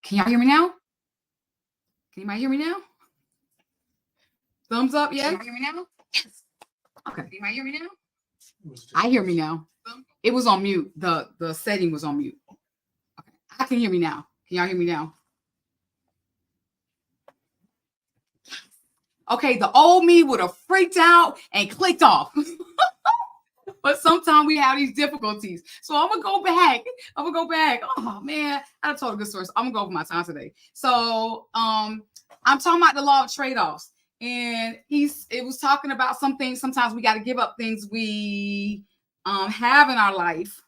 Can y'all hear me now? Can anybody hear me now? Thumbs up, yeah? Can you hear me now? Yes. Okay. Can anybody hear me now? I hear me now. It was on mute. The setting was on mute. Okay. I can hear me now. Can y'all hear me now? Okay, the old me would have freaked out and clicked off. But sometimes we have these difficulties. So I'm gonna go back. Oh man, I told a good story. So I'm gonna go over my time today. So I'm talking about the law of trade-offs. And it was talking about some things. Sometimes we got to give up things we have in our life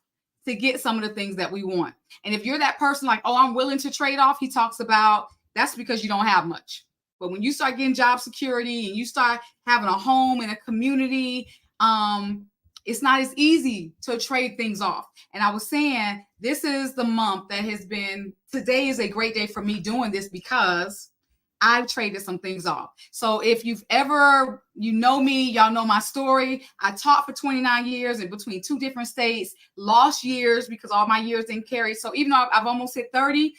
to get some of the things that we want. And if you're that person like, oh, I'm willing to trade off, he talks about that's because you don't have much. But when you start getting job security and you start having a home and a community, it's not as easy to trade things off. And I was saying, this is the month that has been, today is a great day for me doing this because I've traded some things off. So if you've ever, you know me, y'all know my story. I taught for 29 years in between 2 different states, lost years because all my years didn't carry. So even though I've almost hit 30,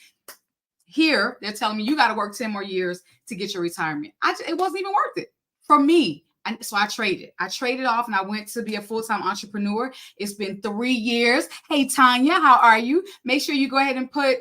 here they're telling me you got to work 10 more years to get your retirement. It wasn't even worth it for me. And so I traded off and I went to be a full-time entrepreneur. It's been 3 years. Hey, Tanya, how are you? Make sure you go ahead and put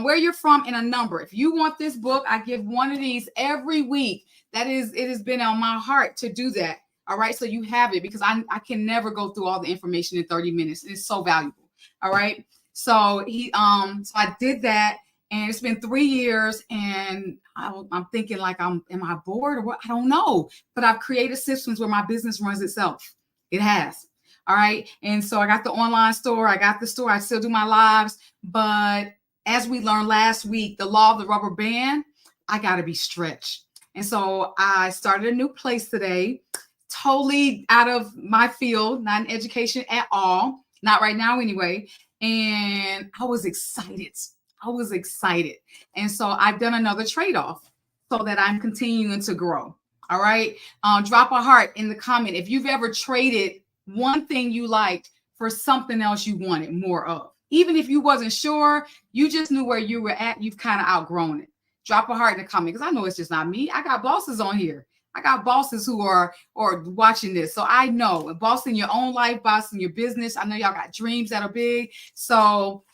where you're from and a number. If you want this book, I give one of these every week. It has been on my heart to do that. All right. So you have it because I can never go through all the information in 30 minutes. It's so valuable. All right. So so I did that. And it's been 3 years and I'm thinking like, am I bored or what? I don't know. But I've created systems where my business runs itself. It has. All right. And so I got the online store. I got the store. I still do my lives. But as we learned last week, the law of the rubber band, I got to be stretched. And so I started a new place today, totally out of my field, not in education at all. Not right now anyway. And I was excited. And so I've done another trade-off so that I'm continuing to grow. All right. Drop a heart in the comment if you've ever traded one thing you liked for something else you wanted more of. Even if you wasn't sure, you just knew where you were at. You've kind of outgrown it. Drop a heart in the comment because I know it's just not me. I got bosses on here. I got bosses who are watching this. So I know bossing your own life, bossing your business. I know y'all got dreams that are big. So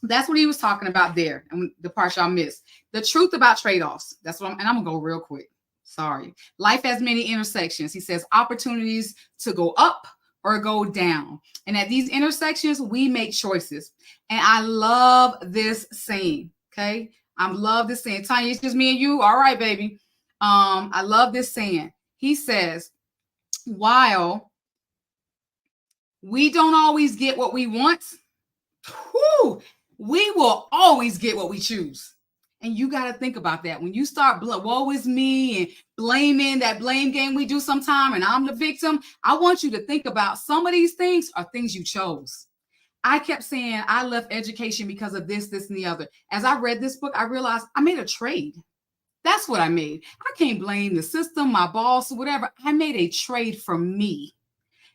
that's what he was talking about there. And the part y'all missed. The truth about trade-offs. That's what I'm going to go real quick. Sorry. Life has many intersections. He says opportunities to go up or go down. And at these intersections, we make choices. And I love this saying. Okay. I love this saying. Tanya, it's just me and you. All right, baby. I love this saying. He says, while we don't always get what we want, we will always get what we choose. And you got to think about that. When you start, woe is me and blaming, that blame game we do sometime, and I'm the victim, I want you to think about some of these things are things you chose. I kept saying I left education because of this, and the other. As I read this book, I realized I made a trade. That's what I made. I can't blame the system, my boss, or whatever. I made a trade for me.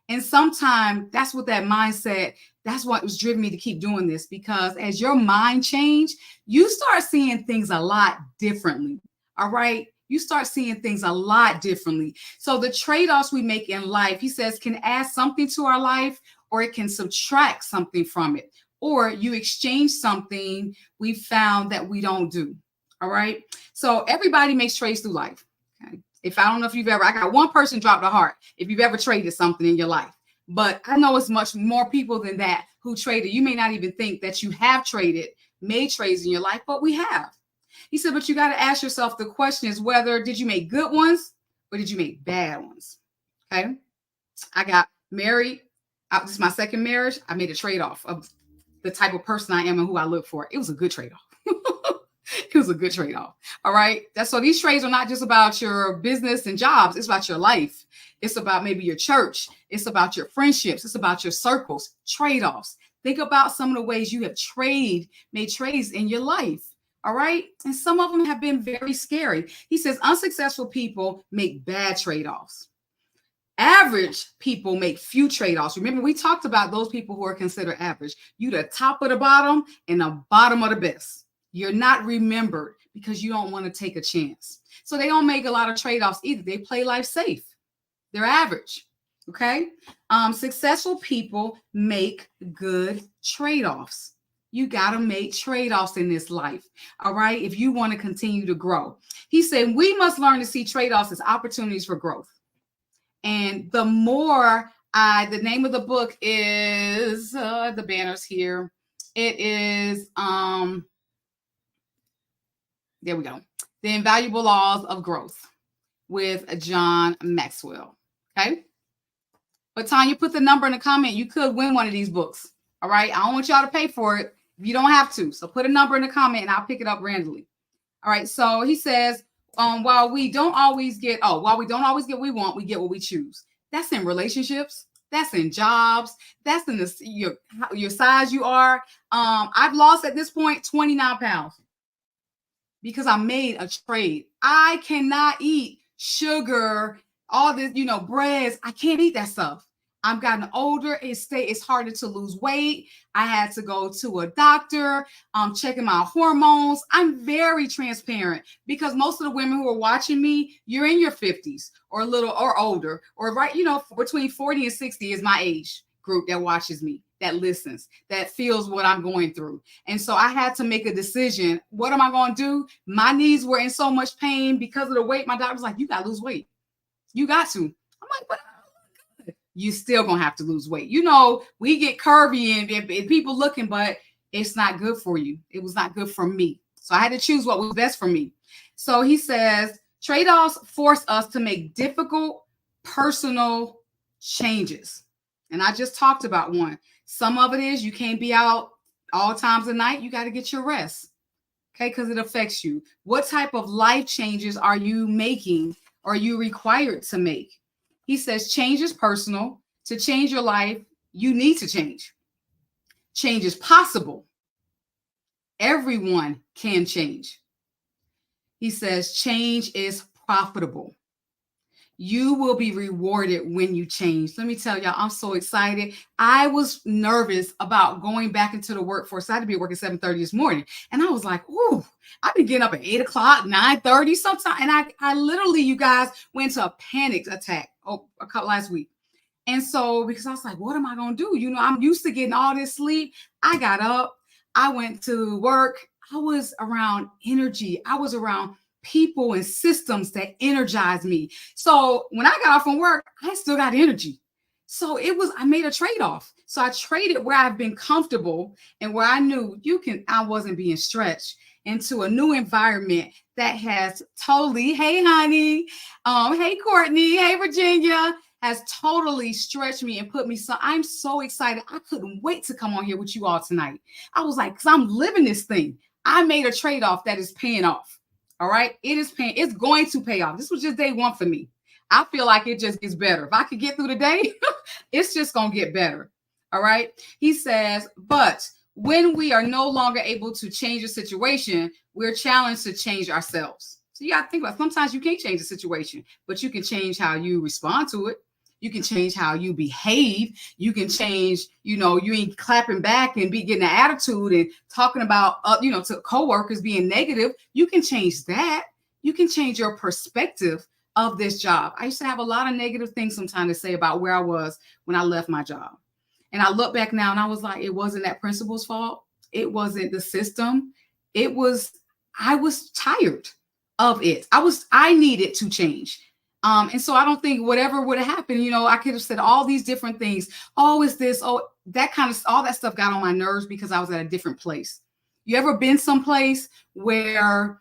And sometimes that's what that mindset, that's what was driven me to keep doing this, because as your mind change, you start seeing things a lot differently. All right. You start seeing things a lot differently. So the trade-offs we make in life, he says, can add something to our life, or it can subtract something from it, or you exchange something we found that we don't do. All right. So everybody makes trades through life. Okay. If I don't know if you've ever, I got one person drop the heart if you've ever traded something in your life. But I know it's much more people than that who traded. You may not even think that you have made trades in your life, but we have. He said, but you got to ask yourself, the question is whether did you make good ones or did you make bad ones? Okay. I got married. This is my second marriage. I made a trade-off of the type of person I am and who I look for. It was a good trade-off. It was a good trade-off. All right. So these trades are not just about your business and jobs. It's about your life. It's about maybe your church. It's about your friendships. It's about your circles. Trade-offs. Think about some of the ways you have made trades in your life. All right. And some of them have been very scary. He says unsuccessful people make bad trade-offs. Average people make few trade-offs. Remember, we talked about those people who are considered average. You the top of the bottom and the bottom of the best. You're not remembered because you don't want to take a chance. So they don't make a lot of trade-offs either. They play life safe. They're average. Okay. Successful people make good trade-offs. You got to make trade-offs in this life. All right. If you want to continue to grow, he said, we must learn to see trade-offs as opportunities for growth. And the more the name of the book is the banners here. It is, there we go. The Invaluable Laws of Growth with John Maxwell. Okay. But Tanya, put the number in the comment. You could win one of these books. All right. I don't want y'all to pay for it. You don't have to. So put a number in the comment and I'll pick it up randomly. All right. So he says, while we don't always get what we want, we get what we choose. That's in relationships. That's in jobs. That's in your size you are. I've lost at this point 29 pounds because I made a trade. I cannot eat sugar, all this, breads. I can't eat that stuff. I've gotten older. It's harder to lose weight. I had to go to a doctor, checking my hormones. I'm very transparent because most of the women who are watching me, you're in your 50s or a little or older, or right, between 40 and 60 is my age group that watches me, that listens, that feels what I'm going through. And so I had to make a decision. What am I going to do? My knees were in so much pain because of the weight. My doctor's like, you got to lose weight. You got to. I'm like, but you still gonna have to lose weight. We get curvy and people looking, but it's not good for you. It was not good for me. So I had to choose what was best for me. So he says, trade-offs force us to make difficult personal changes. And I just talked about one. Some of it is you can't be out all times of night. You got to get your rest. Okay, because it affects you. What type of life changes are you making? Or are you required to make? He says change is personal. To change your life, you need to change. Change is possible. Everyone can change. He says change is profitable. You will be rewarded when you change. Let me tell y'all, I'm so excited. I was nervous about going back into the workforce. I had to be at work at 7:30 this morning. And I was like, ooh, I've been getting up at 8 o'clock, 9:30 sometimes. And I literally, you guys, went into a panic attack last week. And so, because I was like, what am I going to do? I'm used to getting all this sleep. I got up. I went to work. I was around energy. I was around people and systems that energize me. So when I got off from work, I still got energy. So I made a trade-off. So I traded where I've been comfortable and where I knew I wasn't being stretched into a new environment that has totally, hey honey, hey Courtney, hey Virginia, has totally stretched me and put me I'm so excited. I couldn't wait to come on here with you all tonight. I was like, because I'm living this thing. I made a trade-off that is paying off. All right. It's going to pay off. This was just day one for me. I feel like it just gets better. If I could get through the day, it's just going to get better. All right. He says, but when we are no longer able to change a situation, we're challenged to change ourselves. So you got to think about, sometimes you can't change the situation, but you can change how you respond to it. You can change how you behave. You can change, you ain't clapping back and be getting an attitude and talking about, to coworkers being negative. You can change that. You can change your perspective of this job. I used to have a lot of negative things sometimes to say about where I was when I left my job. And I look back now and I was like, it wasn't that principal's fault. It wasn't the system. I was tired of it. I needed to change. And so I don't think whatever would have happened, I could have said all these different things. Oh, is this, that kind of, all that stuff got on my nerves because I was at a different place. You ever been someplace where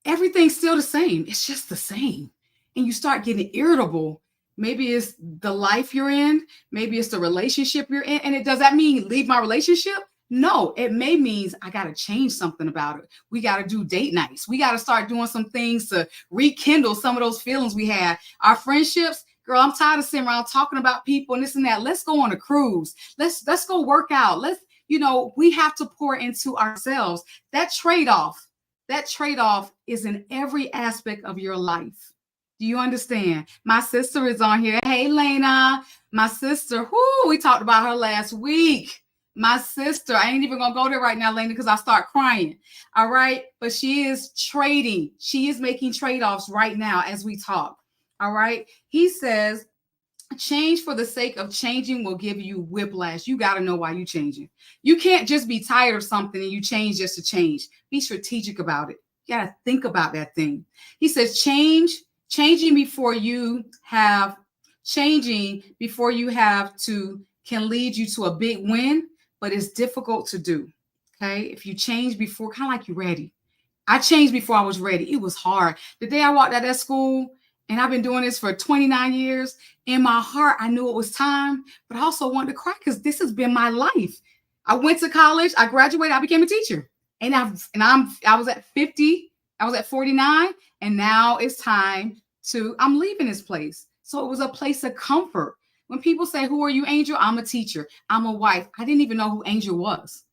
everything's still the same? It's just the same. And you start getting irritable. Maybe it's the life you're in. Maybe it's the relationship you're in. And does that mean leave my relationship? No, it may means I got to change something about it. We got to do date nights. We got to start doing some things to rekindle some of those feelings we had. Our friendships, girl, I'm tired of sitting around talking about people and this and that. Let's go on a cruise. Let's go work out. We have to pour into ourselves. That trade-off is in every aspect of your life. Do you understand? My sister is on here. Hey, Lena, my sister, we talked about her last week. My sister, I ain't even gonna go there right now, Lena, because I start crying. All right. But she is trading. She is making trade-offs right now as we talk. All right. He says, change for the sake of changing will give you whiplash. You got to know why you're changing. You can't just be tired of something and you change just to change. Be strategic about it. You got to think about that thing. He says, changing before you have to can lead you to a big win, but it's difficult to do. Okay. If you change before, kind of like you're ready. I changed before I was ready. It was hard. The day I walked out of that school, and I've been doing this for 29 years, in my heart, I knew it was time, but I also wanted to cry because this has been my life. I went to college, I graduated, I became a teacher. And I was at 50, I was at 49, and now it's time I'm leaving this place. So it was a place of comfort. When people say, who are you, Angel? I'm a teacher. I'm a wife. I didn't even know who Angel was.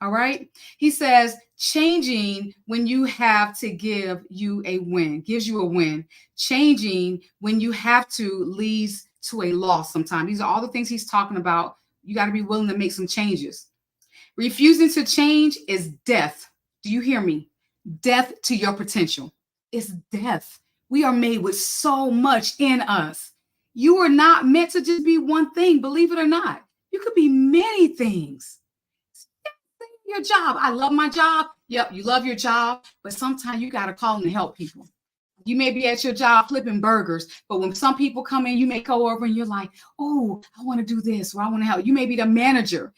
All right. He says, changing when you have to gives you a win. Changing when you have to leads to a loss sometimes. These are all the things he's talking about. You got to be willing to make some changes. Refusing to change is death. Do you hear me? Death to your potential. It's death. We are made with so much in us. You are not meant to just be one thing, believe it or not. You could be many things. Your job. I love my job. Yep, you love your job, but sometimes you got to call and help people. You may be at your job flipping burgers, but when some people come in, you may go over and you're like, oh, I want to do this, or I want to help. You may be the manager,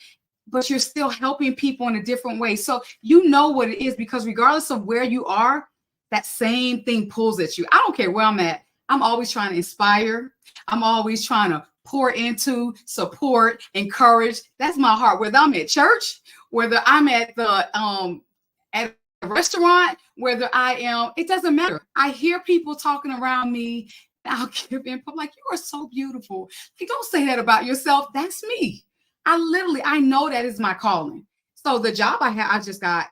but you're still helping people in a different way. So you know what it is, because regardless of where you are, that same thing pulls at you. I don't care where I'm at. I'm always trying to inspire. I'm always trying to pour into, support, encourage. That's my heart. Whether I'm at church, whether I'm at the at a restaurant, whether I am, it doesn't matter. I hear people talking around me. I'll give in. I'm like, you are so beautiful. Like, don't say that about yourself. That's me. I know that is my calling. So the job I just got,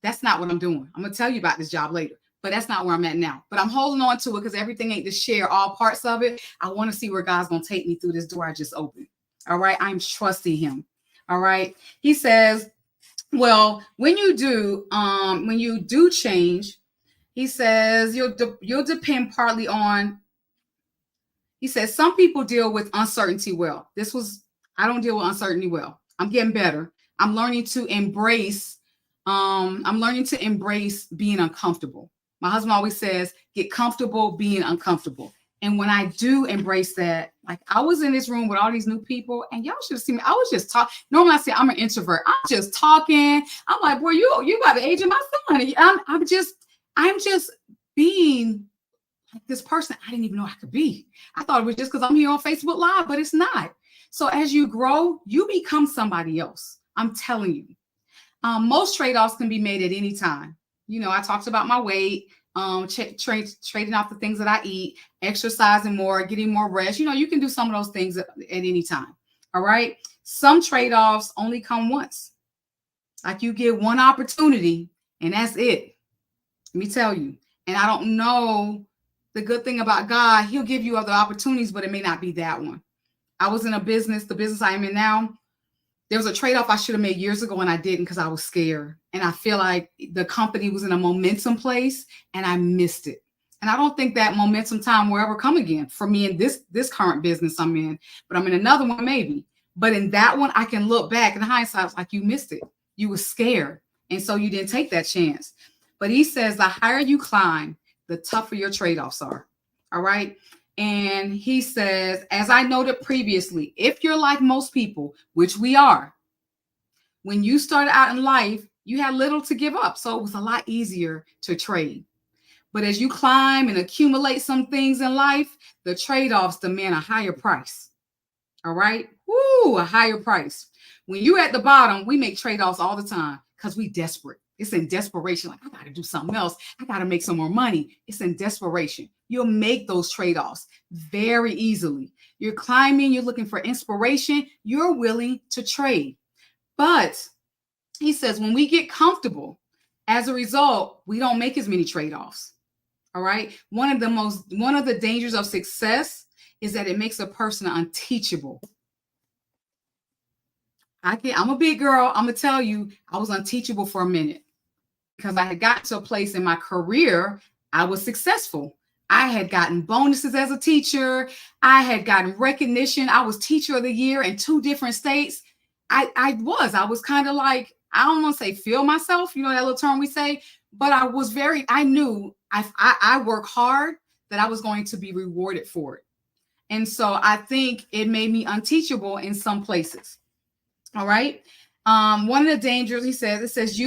that's not what I'm doing. I'm gonna tell you about this job later, but that's not where I'm at now. But I'm holding on to it because everything ain't to share all parts of it. I want to see where God's gonna take me through this door I just opened. All right. I'm trusting him. All right. He says, well, when you do change, he says you'll depend partly on, he says, some people deal with uncertainty well. I don't deal with uncertainty well. I'm getting better. I'm learning to embrace being uncomfortable. My husband always says, get comfortable being uncomfortable. And when I do embrace that, like I was in this room with all these new people, and y'all should have seen me. I was just talking. Normally I say I'm an introvert. I'm just talking. I'm like, boy, you got the age of my son. I'm just being like this person I didn't even know I could be. I thought it was just because I'm here on Facebook Live, but it's not. So as you grow, you become somebody else. I'm telling you. Most trade-offs can be made at any time. You know, I talked about my weight, trading off the things that I eat, exercising more, getting more rest. You know, you can do some of those things at any time. All right. Some trade-offs only come once. Like you get one opportunity and that's it. Let me tell you. And I don't know, the good thing about God, he'll give you other opportunities, but it may not be that one. I was in the business I am in now. There was a trade-off I should have made years ago and I didn't because I was scared. And I feel like the company was in a momentum place and I missed it. And I don't think that momentum time will ever come again for me in this current business I'm in, but I'm in another one maybe. But in that one, I can look back in hindsight, it's like you missed it. You were scared. And so you didn't take that chance. But he says the higher you climb, the tougher your trade-offs are. All right. And he says, as I noted previously, if you're like most people, which we are, when you started out in life, you had little to give up. So it was a lot easier to trade. But as you climb and accumulate some things in life, the trade-offs demand a higher price. All right. Woo, a higher price. When you're at the bottom, we make trade-offs all the time because we desperate. It's in desperation. Like, I got to do something else. I got to make some more money. It's in desperation. You'll make those trade-offs very easily. You're climbing. You're looking for inspiration. You're willing to trade. But he says, when we get comfortable, as a result, we don't make as many trade-offs. All right. One of the dangers of success is that it makes a person unteachable. I'm a big girl. I'm going to tell you, I was unteachable for a minute because I had gotten to a place in my career, I was successful. I had gotten bonuses as a teacher. I had gotten recognition. I was teacher of the year in 2 different states. I was kind of like, I don't want to say feel myself, that little term we say, but I knew I work hard that I was going to be rewarded for it. And so I think it made me unteachable in some places. All right. One of the dangers, it says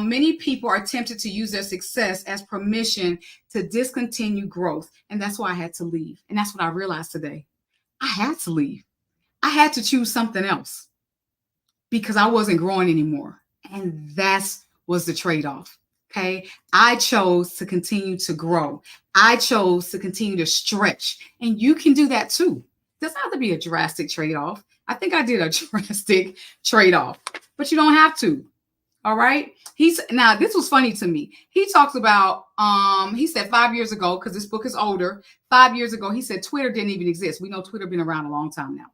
many people are tempted to use their success as permission to discontinue growth. And that's why I had to leave. And that's what I realized today. I had to leave. I had to choose something else because I wasn't growing anymore. And that was the trade-off. Okay. I chose to continue to grow. I chose to continue to stretch. And you can do that too. It doesn't have to be a drastic trade-off. I think I did a drastic trade-off, but you don't have to. All right. Now this was funny to me. He talks about, he said 5 years ago, because this book is older, 5 years ago, he said Twitter didn't even exist. We know Twitter been around a long time now.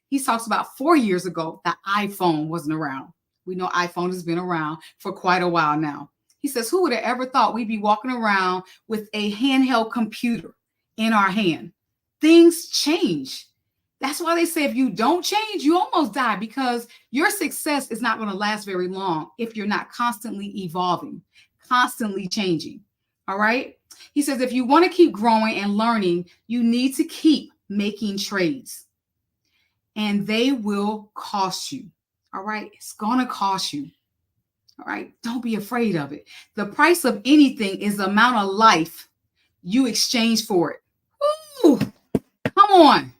He talks about 4 years ago, the iPhone wasn't around. We know iPhone has been around for quite a while now. He says, who would have ever thought we'd be walking around with a handheld computer in our hand? Things change. That's why they say if you don't change, you almost die, because your success is not going to last very long if you're not constantly evolving, constantly changing. All right. He says, if you want to keep growing and learning, you need to keep making trades, and they will cost you. All right. It's going to cost you. All right. Don't be afraid of it. The price of anything is the amount of life you exchange for it. Ooh, come on.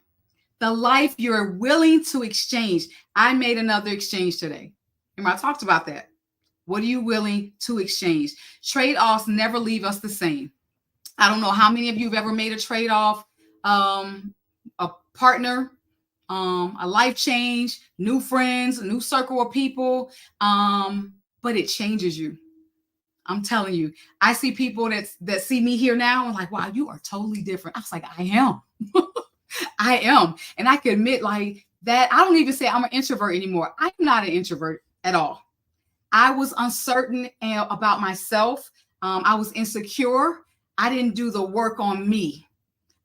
The life you're willing to exchange. I made another exchange today. Remember, I talked about that. What are you willing to exchange? Trade-offs never leave us the same. I don't know how many of you have ever made a trade-off, a partner, a life change, new friends, a new circle of people, but it changes you. I'm telling you, I see people that see me here now and like, wow, you are totally different. I was like, I am. I am. And I can admit like that. I don't even say I'm an introvert anymore. I'm not an introvert at all. I was uncertain about myself. I was insecure. I didn't do the work on me.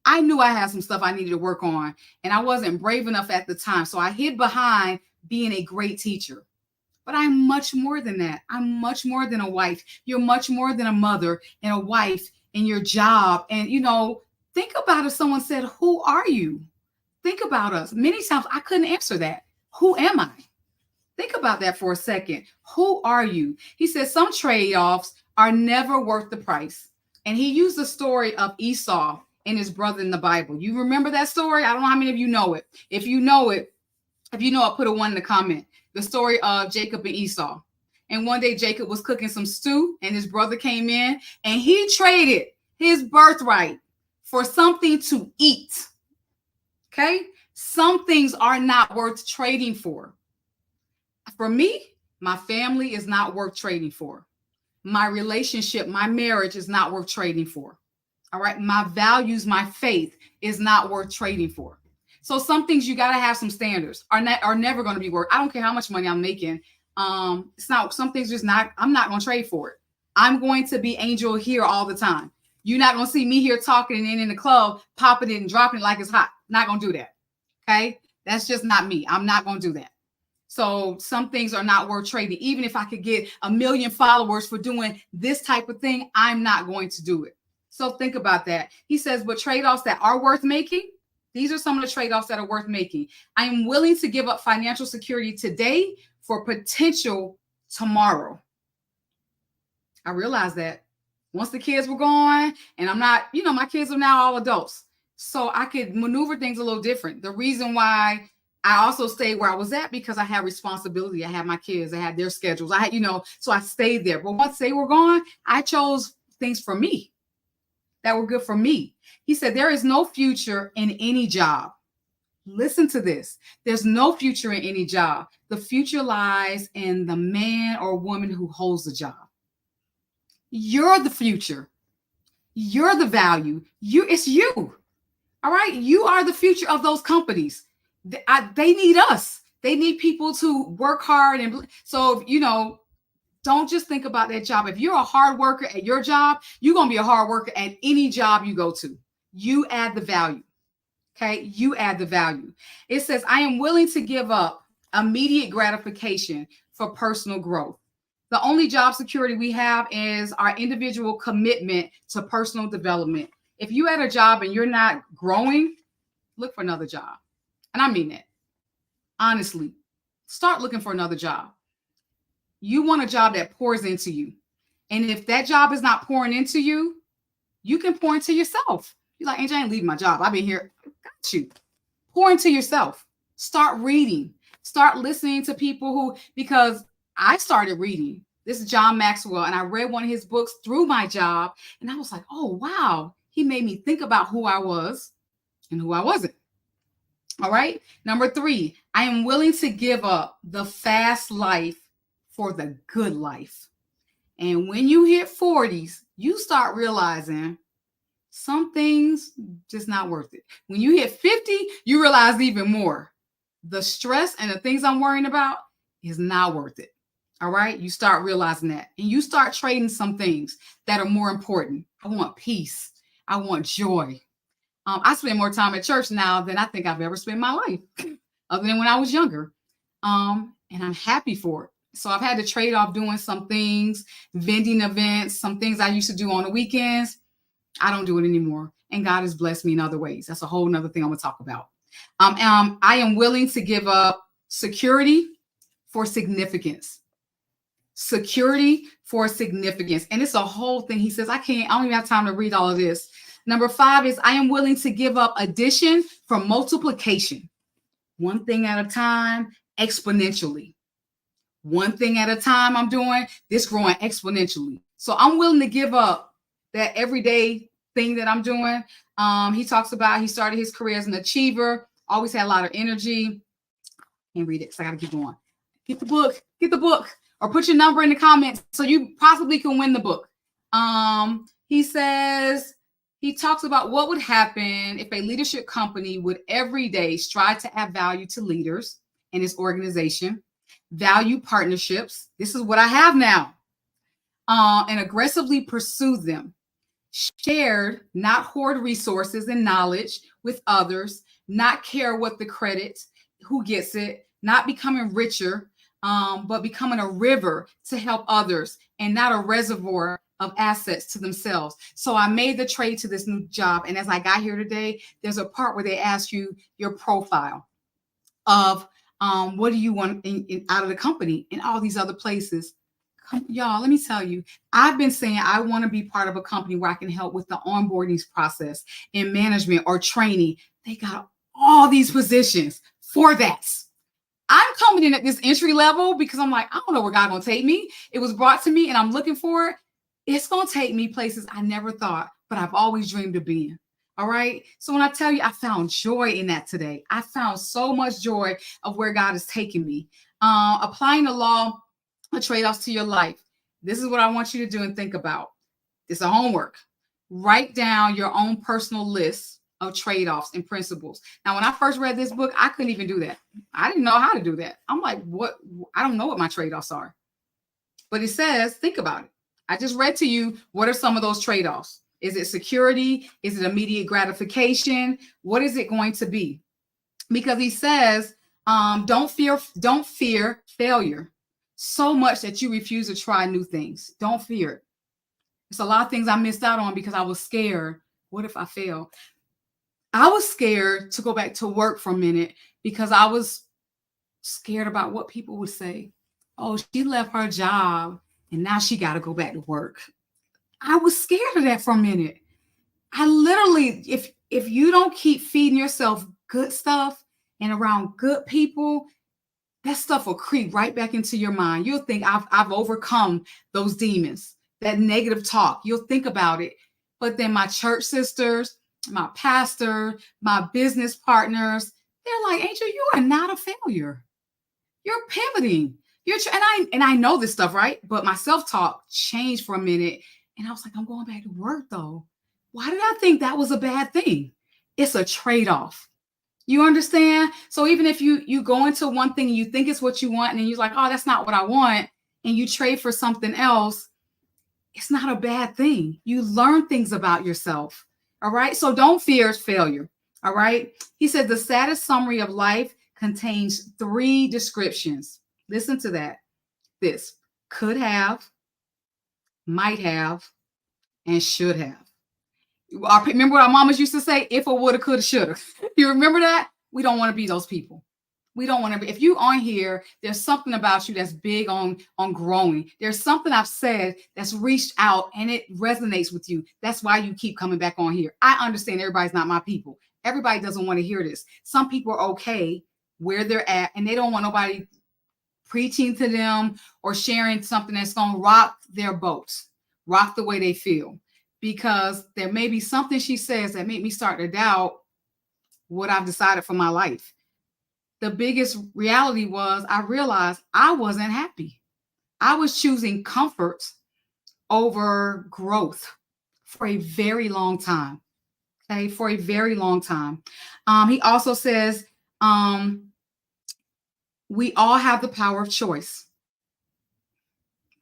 I knew I had some stuff I needed to work on, and I wasn't brave enough at the time. So I hid behind being a great teacher. But I'm much more than that. I'm much more than a wife. You're much more than a mother and a wife and your job. And, think about if someone said, who are you? Think about us. Many times I couldn't answer that. Who am I? Think about that for a second. Who are you? He says some trade-offs are never worth the price. And he used the story of Esau and his brother in the Bible. You remember that story? I don't know how many of you know it. If you know it, put a 1 in the comment. The story of Jacob and Esau. And one day Jacob was cooking some stew and his brother came in and he traded his birthright for something to eat. Okay? Some things are not worth trading for. For me, my family is not worth trading for. My relationship, my marriage is not worth trading for. All right? My values, my faith is not worth trading for. So some things you got to have some standards are never going to be worth. I don't care how much money I'm making. It's not, some things just not, I'm not going to trade for it. I'm going to be Angel here all the time. You're not going to see me here talking and then in the club, popping it and dropping it like it's hot. Not going to do that. Okay. That's just not me. I'm not going to do that. So some things are not worth trading. Even if I could get 1 million followers for doing this type of thing, I'm not going to do it. So think about that. He says, but trade-offs that are worth making, these are some of the trade-offs that are worth making. I am willing to give up financial security today for potential tomorrow. I realized that once the kids were gone and I'm not, my kids are now all adults. So I could maneuver things a little different. The reason why I also stayed where I was at, because I had responsibility. I had my kids, I had their schedules. I had, so I stayed there. But once they were gone, I chose things for me that were good for me. He said, there is no future in any job. Listen to this. There's no future in any job. The future lies in the man or woman who holds the job. You're the future. You're the value. It's you. All right. You are the future of those companies. They need us. They need people to work hard. And so, don't just think about that job. If you're a hard worker at your job, you're going to be a hard worker at any job you go to. You add the value. Okay. You add the value. It says, I am willing to give up immediate gratification for personal growth. The only job security we have is our individual commitment to personal development. If you at a job and you're not growing, look for another job. And I mean that. Honestly, start looking for another job. You want a job that pours into you. And if that job is not pouring into you, you can pour into yourself. You're like, Angel, I ain't leaving my job. I've been here. Got you. Pour into yourself. Start reading. Start listening to people because I started reading. This is John Maxwell, and I read one of his books through my job, and I was like, oh, wow. He made me think about who I was and who I wasn't. All right. Number 3, I am willing to give up the fast life for the good life. And when you hit 40s, you start realizing some things just not worth it. When you hit 50, you realize even more. The stress and the things I'm worrying about is not worth it. All right. You start realizing that, and you start trading some things that are more important. I want peace. I want joy. I spend more time at church now than I think I've ever spent in my life, other than when I was younger. And I'm happy for it. So I've had to trade off doing some things, vending events, some things I used to do on the weekends. I don't do it anymore. And God has blessed me in other ways. That's a whole nother thing I'm going to talk about. I am willing to give up security for significance. Security for significance. And it's a whole thing. He says, I don't even have time to read all of this. Number 5 is I am willing to give up addition for multiplication. One thing at a time, exponentially. One thing at a time I'm doing this growing exponentially. So I'm willing to give up that everyday thing that I'm doing. He talks about he started his career as an achiever, always had a lot of energy. Can't read it, so I gotta keep going. Get the book, or put your number in the comments so you possibly can win the book. He talks about what would happen if a leadership company would every day strive to add value to leaders in its organization, value partnerships. This is what I have now. And aggressively pursue them. Shared, not hoard resources and knowledge with others, not care what the credit, who gets it, not becoming richer, but becoming a river to help others and not a reservoir of assets to themselves. So I made the trade to this new job. And as I got here today, there's a part where they ask you your profile of what do you want out of the company and all these other places. Y'all, let me tell you, I've been saying I want to be part of a company where I can help with the onboarding process in management or training. They got all these positions for that. I'm coming in at this entry level because I'm like, I don't know where God's going to take me. It was brought to me and I'm looking for it. It's going to take me places I never thought, but I've always dreamed of being. All right. So when I tell you, I found joy in that today. I found so much joy of where God is taking me. Applying the law of trade-offs to your life. This is what I want you to do and think about. It's a homework. Write down your own personal list of trade-offs and principles. Now, when I first read this book, I couldn't even do that. I didn't know how to do that. I'm like, what? I don't know what my trade-offs are. But it says, think about it. I just read to you, what are some of those trade-offs? Is it security? Is it immediate gratification? What is it going to be? Because he says, don't fear failure so much that you refuse to try new things. Don't fear it. It's a lot of things I missed out on because I was scared. What if I fail? I was scared to go back to work for a minute because I was scared about what people would say. Oh, she left her job and now she got to go back to work. I was scared of that for a minute. I literally, if you don't keep feeding yourself good stuff and around good people, that stuff will creep right back into your mind. You'll think I've overcome those demons, that negative talk. You'll think about it. But then my church sisters, my pastor, my business partners, they're like, Angel, you are not a failure. You're pivoting. And I know this stuff, right? But my self-talk changed for a minute. And I was like, I'm going back to work though. Why did I think that was a bad thing? It's a trade-off. You understand? So even if you go into one thing and you think it's what you want, and then you're like, oh, that's not what I want, and you trade for something else, it's not a bad thing. You learn things about yourself. All right. So don't fear failure. All right. He said the saddest summary of life contains three descriptions. Listen to that. This could have, might have, and should have. Remember what our mamas used to say? If I woulda, coulda, shoulda. You remember that? We don't want to be those people. We don't want to be. If you aren't here, there's something about you that's big on growing. There's something I've said that's reached out and it resonates with you. That's why you keep coming back on here. I understand everybody's not my people. Everybody doesn't want to hear this. Some people are okay where they're at and they don't want nobody preaching to them or sharing something that's going to rock their boats, rock the way they feel. Because there may be something she says that made me start to doubt what I've decided for my life. The biggest reality was I realized I wasn't happy. I was choosing comfort over growth for a very long time. Okay, for a very long time. He also says we all have the power of choice.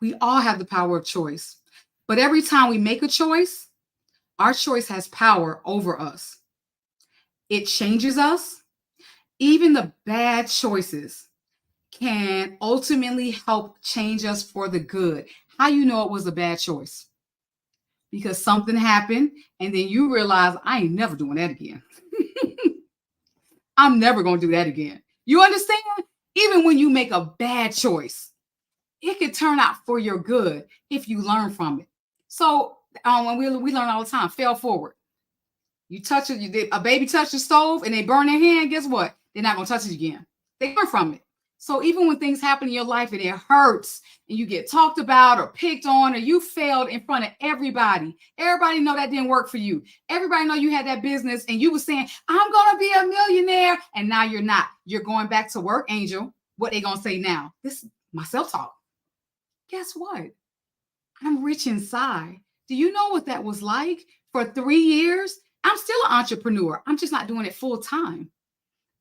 We all have the power of choice. But every time we make a choice, our choice has power over us. It changes us. Even the bad choices can ultimately help change us for the good. How you know it was a bad choice? Because something happened and then you realize I ain't never doing that again. I'm never going to do that again. You understand? Even when you make a bad choice, it could turn out for your good if you learn from it. So when we learn all the time, fail forward. You touch it, a baby touch the stove and they burn their hand, guess what? They're not going to touch it again. They learn from it. So even when things happen in your life and it hurts and you get talked about or picked on or you failed in front of everybody know that didn't work for you. Everybody know you had that business and you were saying, I'm going to be a millionaire. And now you're not. You're going back to work, Angel. What they going to say now? This is my self-talk. Guess what? I'm rich inside. Do you know what that was like? For 3 years, I'm still an entrepreneur. I'm just not doing it full time.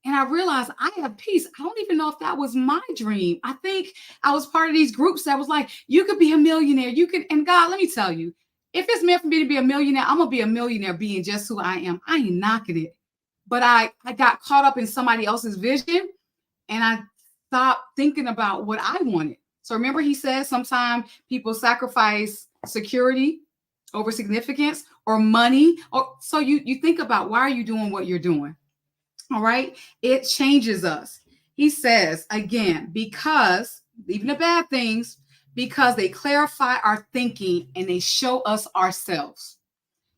And I realized I have peace. I don't even know if that was my dream. I think I was part of these groups that was like, you could be a millionaire. You can, and God, let me tell you, if it's meant for me to be a millionaire, I'm going to be a millionaire being just who I am. I ain't knocking it. But I got caught up in somebody else's vision and I stopped thinking about what I wanted. So remember he says sometimes people sacrifice security over significance or money. Or so you think about why are you doing what you're doing? All right. It changes us. He says again, because even the bad things, because they clarify our thinking and they show us ourselves.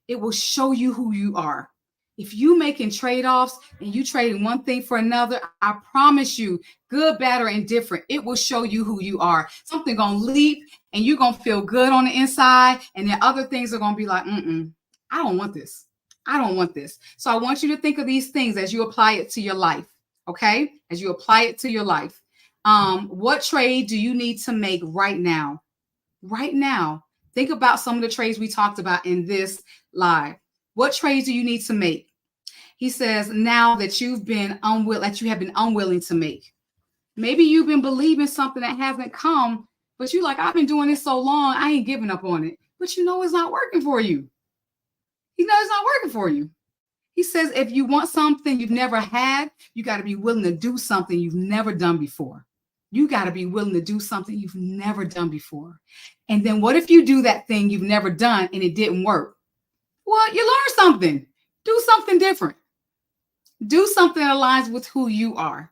It will show you who you are. If you making trade-offs and you trading one thing for another, I promise you, good, bad, or indifferent, it will show you who you are. Something gonna leap and you're gonna feel good on the inside, and then other things are gonna be like, I don't want this. I don't want this. So I want you to think of these things as you apply it to your life. Okay, as you apply it to your life. What trade do you need to make right now? Right now. Think about some of the trades we talked about in this live. What trades do you need to make? He says, now that you have been unwilling to make. Maybe you've been believing something that hasn't come, but you're like, I've been doing this so long, I ain't giving up on it. But you know it's not working for you. You know it's not working for you. He says, if you want something you've never had, you got to be willing to do something you've never done before. You got to be willing to do something you've never done before. And then what if you do that thing you've never done and it didn't work? Well, you learn something. Do something different. Do something that aligns with who you are.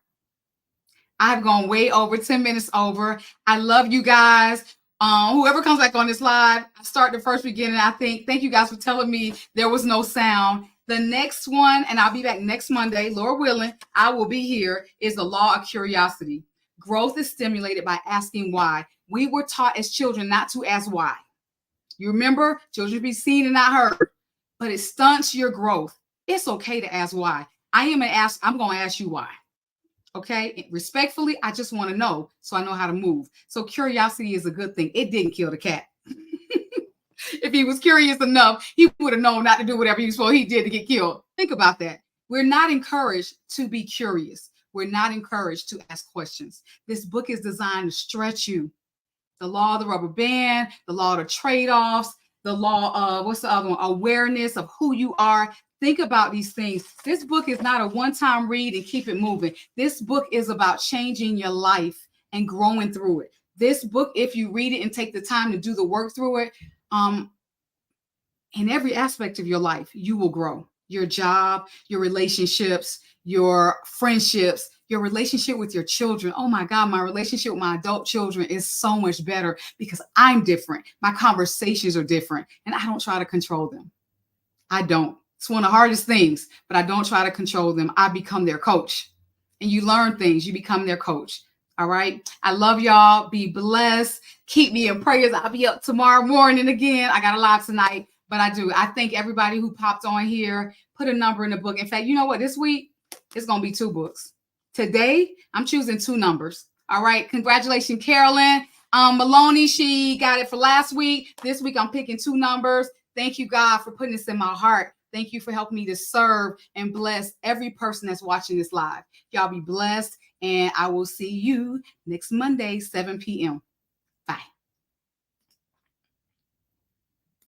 I've gone way over 10 minutes over. I love you guys. Whoever comes back on this live, I start the first beginning. Thank you guys for telling me there was no sound. The next one, and I'll be back next Monday, Lord willing, I will be here, is the law of curiosity. Growth is stimulated by asking why. We were taught as children not to ask why. You remember, children be seen and not heard, but it stunts your growth. It's okay to ask why. I'm going to ask you why. Okay. Respectfully, I just want to know so I know how to move. So curiosity is a good thing. It didn't kill the cat. If he was curious enough, he would have known not to do whatever he did to get killed. Think about that. We're not encouraged to be curious. We're not encouraged to ask questions. This book is designed to stretch you. The law of the rubber band, the law of the trade-offs, the law of, what's the other one? Awareness of who you are. Think about these things. This book is not a one-time read and keep it moving. This book is about changing your life and growing through it. This book, if you read it and take the time to do the work through it, in every aspect of your life, you will grow. Your job, your relationships, your friendships, your relationship with your children. Oh my God, my relationship with my adult children is so much better because I'm different. My conversations are different, and I don't try to control them. I don't. It's one of the hardest things, but I don't try to control them. I become their coach. And you learn things, you become their coach. All right. I love y'all. Be blessed. Keep me in prayers. I'll be up tomorrow morning again. I got a lot tonight, but I do. I thank everybody who popped on here, put a number in the book. In fact, you know what? This week, it's going to be 2 books. Today, I'm choosing 2 numbers. All right. Congratulations, Carolyn. Maloney, she got it for last week. This week, I'm picking 2 numbers. Thank you, God, for putting this in my heart. Thank you for helping me to serve and bless every person that's watching this live. Y'all be blessed, and I will see you next Monday, 7 p.m.